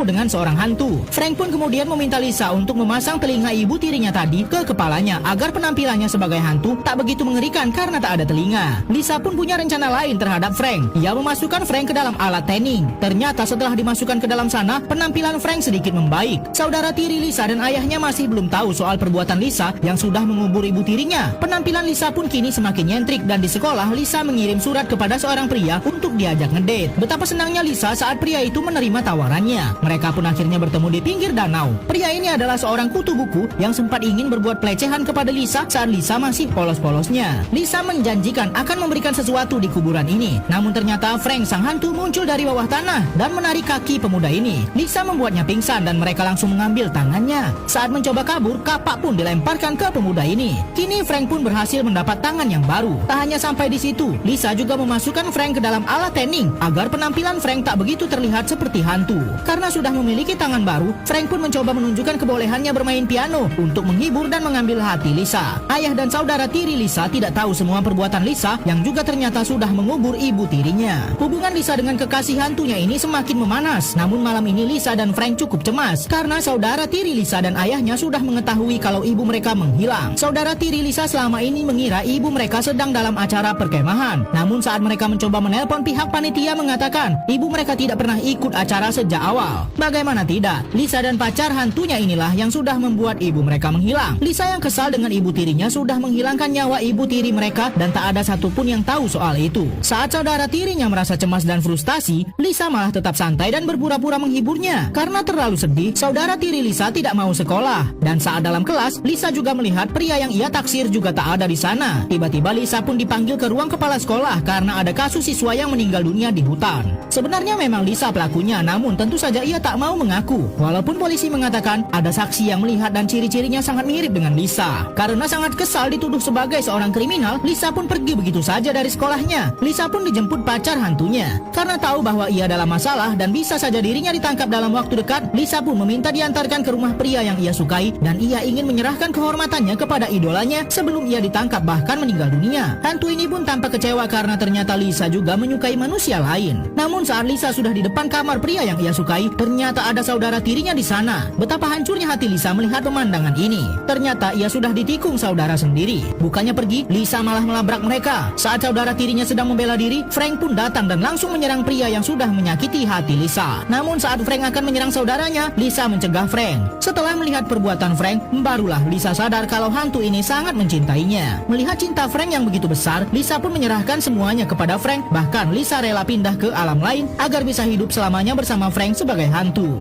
bertemu dengan seorang hantu. Frank pun kemudian meminta Lisa untuk memasang telinga ibu tirinya tadi ke kepalanya agar penampilannya sebagai hantu tak begitu mengerikan karena tak ada telinga. Lisa pun punya rencana lain terhadap Frank. Ia memasukkan Frank ke dalam alat tanning. Ternyata setelah dimasukkan ke dalam sana, penampilan Frank sedikit membaik. Saudara tiri Lisa dan ayahnya masih belum tahu soal perbuatan Lisa yang sudah mengubur ibu tirinya. Penampilan Lisa pun kini semakin nyentrik dan di sekolah Lisa mengirim surat kepada seorang pria untuk diajak ngedate. Betapa senangnya Lisa saat pria itu menerima tawarannya. Mereka pun akhirnya bertemu di pinggir danau. Pria ini adalah seorang kutu buku yang sempat ingin berbuat pelecehan kepada Lisa saat Lisa masih polos-polosnya. Lisa menjanjikan akan memberikan sesuatu di kuburan ini. Namun ternyata Frank sang hantu muncul dari bawah tanah dan menarik kaki pemuda ini. Lisa membuatnya pingsan dan mereka langsung mengambil tangannya. Saat mencoba kabur, kapak pun dilemparkan ke pemuda ini. Kini Frank pun berhasil mendapat tangan yang baru. Tak hanya sampai di situ, Lisa juga memasukkan Frank ke dalam alat tanning agar penampilan Frank tak begitu terlihat seperti hantu. Karena sudah memiliki tangan baru, Frank pun mencoba menunjukkan kebolehannya bermain piano untuk menghibur dan mengambil hati Lisa. Ayah dan saudara tiri Lisa tidak tahu semua perbuatan Lisa yang juga ternyata sudah mengubur ibu tirinya. Hubungan Lisa dengan kekasih hantunya ini semakin memanas. Namun malam ini Lisa dan Frank cukup cemas karena saudara tiri Lisa dan ayahnya sudah mengetahui kalau ibu mereka menghilang. Saudara tiri Lisa selama ini mengira ibu mereka sedang dalam acara perkemahan. Namun saat mereka mencoba menelpon pihak panitia mengatakan ibu mereka tidak pernah ikut acara sejak awal. Bagaimana tidak, Lisa dan pacar hantunya inilah yang sudah membuat ibu mereka menghilang. Lisa yang kesal dengan ibu tirinya sudah menghilangkan nyawa ibu tiri mereka dan tak ada satupun yang tahu soal itu. Saat saudara tirinya merasa cemas dan frustasi, Lisa malah tetap santai dan berpura-pura menghiburnya. Karena terlalu sedih, saudara tiri Lisa tidak mau sekolah. Dan saat dalam kelas, Lisa juga melihat pria yang ia taksir juga tak ada di sana. Tiba-tiba Lisa pun dipanggil ke ruang kepala sekolah karena ada kasus siswa yang meninggal dunia di hutan. Sebenarnya memang Lisa pelakunya, namun tentu saja ia tak mau mengaku. Walaupun polisi mengatakan ada saksi yang melihat dan ciri-cirinya sangat mirip dengan Lisa. Karena sangat kesal dituduh sebagai seorang kriminal, Lisa pun pergi begitu saja dari sekolahnya. Lisa pun dijemput pacar hantunya. Karena tahu bahwa ia dalam masalah dan bisa saja dirinya ditangkap dalam waktu dekat, Lisa pun meminta diantarkan ke rumah pria yang ia sukai dan ia ingin menyerahkan kehormatannya kepada idolanya sebelum ia ditangkap bahkan meninggal dunia. Hantu ini pun tampak kecewa karena ternyata Lisa juga menyukai manusia lain. Namun saat Lisa sudah di depan kamar pria yang ia sukai, ternyata ada saudara tirinya di sana. Betapa hancurnya hati Lisa melihat pemandangan ini. Ternyata ia sudah ditikung saudara sendiri. Bukannya pergi, Lisa malah melabrak mereka. Saat saudara tirinya sedang membela diri, Frank pun datang dan langsung menyerang pria yang sudah menyakiti hati Lisa. Namun saat Frank akan menyerang saudaranya, Lisa mencegah Frank. Setelah melihat perbuatan Frank, barulah Lisa sadar kalau hantu ini sangat mencintainya. Melihat cinta Frank yang begitu besar, Lisa pun menyerahkan semuanya kepada Frank. Bahkan Lisa rela pindah ke alam lain agar bisa hidup selamanya bersama Frank sebagai hantu.